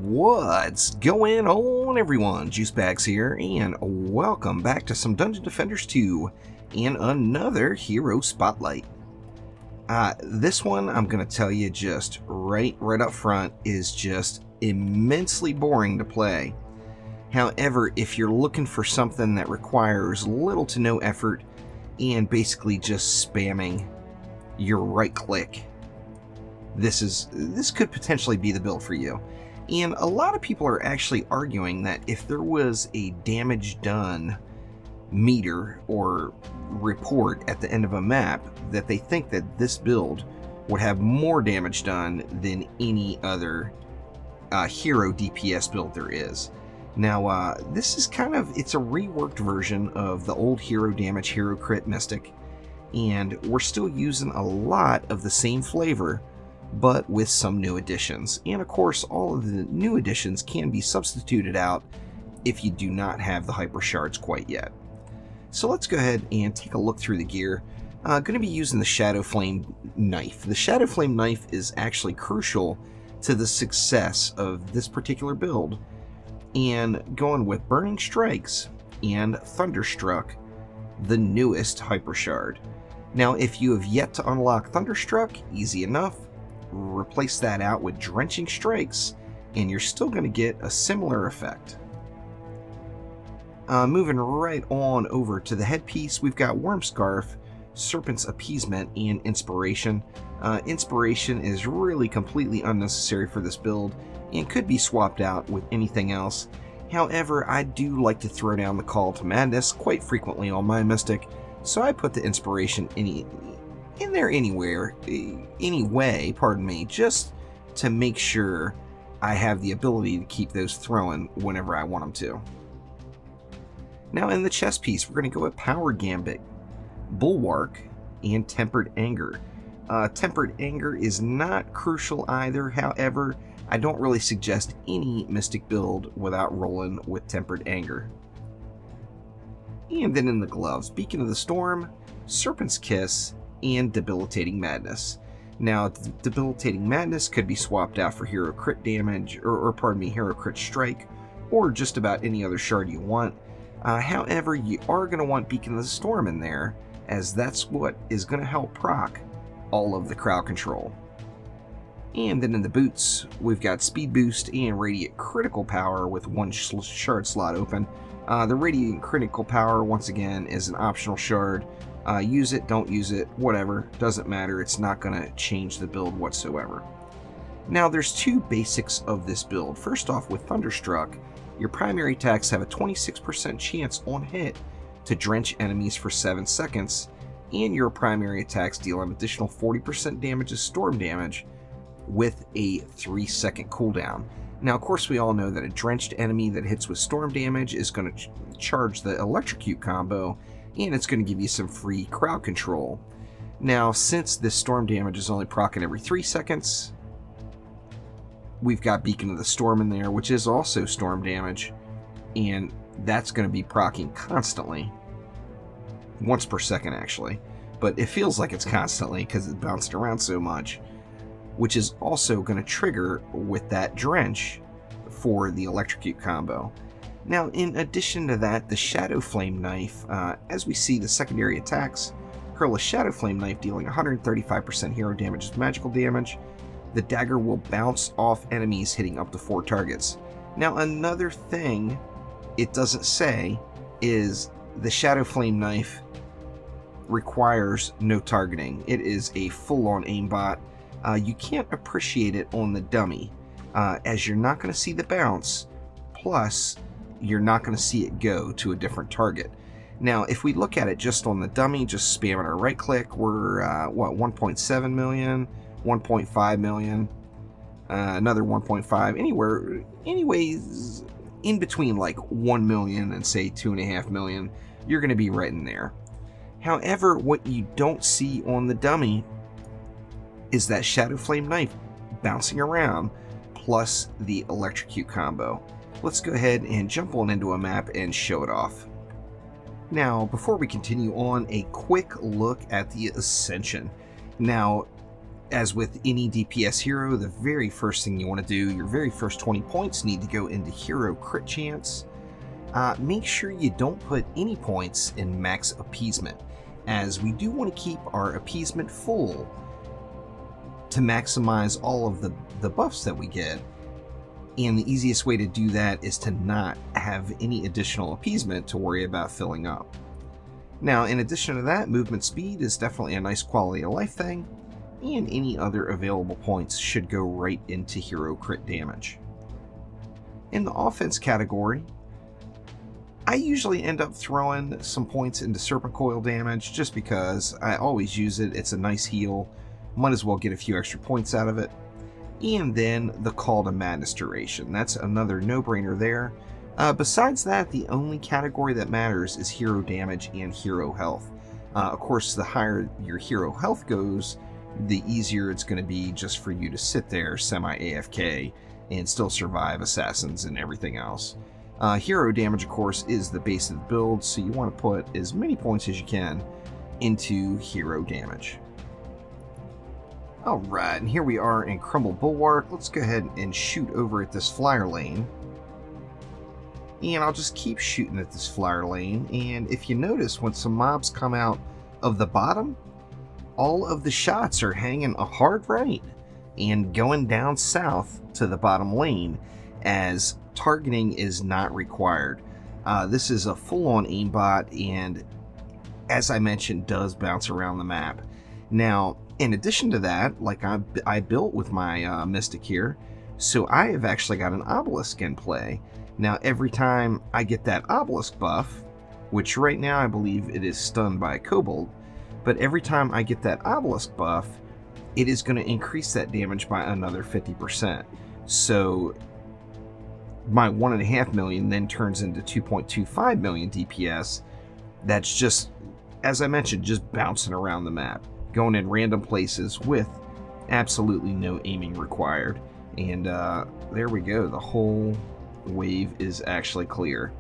What's going on, everyone? Juicebags here, and welcome back to some Dungeon Defenders 2 and another Hero Spotlight. This one, I'm going to tell you just right up front, is just immensely boring to play. However, if you're looking for something that requires little to no effort and basically just spamming your right click, this could potentially be the build for you. And a lot of people are actually arguing that if there was a damage done meter or report at the end of a map, that they think that this build would have more damage done than any other hero DPS build there is. Now, this is it's a reworked version of the old hero damage, hero crit mystic, and we're still using a lot of the same flavor, but with some new additions. And of course, all of the new additions can be substituted out if you do not have the hyper shards quite yet. So let's go ahead and take a look through the gear. Going to be using the Shadow Flame knife. The Shadow Flame knife is actually crucial to the success of this particular build, and going with Burning Strikes and Thunderstruck, the newest hyper shard. Now, if you have yet to unlock Thunderstruck, easy enough. Replace that out with Drenching Strikes, and you're still going to get a similar effect. Moving right on over to the headpiece, we've got Worm Scarf, Serpent's Appeasement, and Inspiration. Inspiration is really completely unnecessary for this build and could be swapped out with anything else. However, I do like to throw down the Call to Madness quite frequently on my Mystic, so I put the Inspiration in there anyway, pardon me, just to make sure I have the ability to keep those throwing whenever I want them to. Now in the chest piece, we're going to go with Power Gambit, Bulwark, and Tempered Anger. Tempered Anger is not crucial either, however, I don't really suggest any Mystic build without rolling with Tempered Anger. And then in the gloves, Beacon of the Storm, Serpent's Kiss, and Debilitating Madness. Now, Debilitating Madness could be swapped out for Hero Crit Damage, or pardon me, Hero Crit Strike, or just about any other shard you want. However, you are going to want Beacon of the Storm in there, as that's what is going to help proc all of the crowd control. And then in the boots, we've got Speed Boost and Radiant Critical Power with one shard slot open. The Radiant Critical Power, once again, is an optional shard. Use it, don't use it, whatever, doesn't matter. It's not going to change the build whatsoever. Now, there's two basics of this build. First off, with Thunderstruck, your primary attacks have a 26% chance on hit to drench enemies for 7 seconds, and your primary attacks deal an additional 40% damage as storm damage with a 3-second cooldown. Now, of course, we all know that a drenched enemy that hits with storm damage is going to charge the Electrocute combo, and it's going to give you some free crowd control. Now, since this storm damage is only proccing every 3 seconds, we've got Beacon of the Storm in there, which is also storm damage, and that's going to be proccing constantly. Once per second, actually. But it feels like it's constantly because it's bounced around so much, which is also going to trigger with that Drench for the Electrocute combo. Now, in addition to that, the Shadow Flame Knife, as we see the secondary attacks, hurl a Shadow Flame Knife dealing 135% hero damage as magical damage. The dagger will bounce off enemies hitting up to 4 targets. Now, another thing it doesn't say is the Shadow Flame Knife requires no targeting. It is a full-on aimbot. You can't appreciate it on the dummy, as you're not going to see the bounce, plus you're not going to see it go to a different target. Now, if we look at it just on the dummy, just spamming our right click, we're, what, 1.7 million, 1.5 million, another 1.5, anyways, in between like 1 million and say 2.5 million, you're going to be right in there. However, what you don't see on the dummy is that Shadow Flame Knife bouncing around, plus the Electrocute combo. Let's go ahead and jump on into a map and show it off. Now, before we continue on, a quick look at the Ascension. Now, As with any DPS hero, the very first thing you want to do, your very first 20 points need to go into hero crit chance. Make sure you don't put any points in max appeasement, as we do want to keep our appeasement full to maximize all of the buffs that we get. And the easiest way to do that is to not have any additional appeasement to worry about filling up. Now, in addition to that, movement speed is definitely a nice quality of life thing, and any other available points should go right into hero crit damage. In the offense category, I usually end up throwing some points into Serpent Coil damage just because I always use it. It's a nice heal. Might as well get a few extra points out of it. And then the Call to Madness duration. That's another no-brainer there. Besides that, the only category that matters is hero damage and hero health. Of course, the higher your hero health goes, the easier it's going to be just for you to sit there semi-AFK and still survive assassins and everything else. Hero damage, of course, is the base of the build, so you want to put as many points as you can into hero damage. Alright, and here we are in Crumble Bulwark. Let's go ahead and shoot over at this flyer lane. And I'll just keep shooting at this flyer lane, and if you notice, when some mobs come out of the bottom, all of the shots are hanging a hard right and going down south to the bottom lane, as targeting is not required. This is a full-on aimbot, and as I mentioned, does bounce around the map. Now, in addition to that, like I built with my Mystic here, so I have actually got an Obelisk in play. Now, every time I get that Obelisk buff, which right now I believe it is stunned by Cobalt, but every time I get that Obelisk buff, it is going to increase that damage by another 50%. So my 1.5 million then turns into 2.25 million DPS. That's just, as I mentioned, just bouncing around the map, going in random places with absolutely no aiming required. And there we go, the whole wave is actually clear.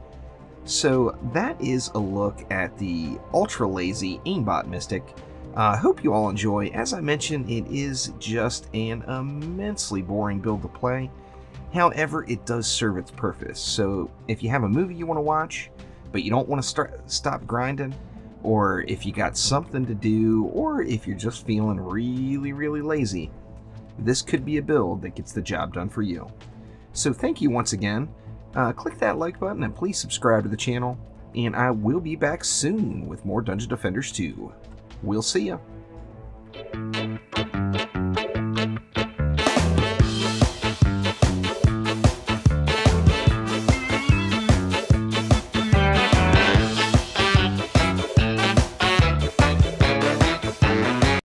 So that is a look at the ultra lazy Aimbot Mystic. Hope you all enjoy. As I mentioned, it is just an immensely boring build to play. However, it does serve its purpose. So if you have a movie you want to watch, but you don't want to stop grinding, or if you got something to do, or if you're just feeling really lazy, this could be a build that gets the job done for you. So thank you once again. Click that like button and please subscribe to the channel, and I will be back soon with more Dungeon Defenders 2. We'll see ya.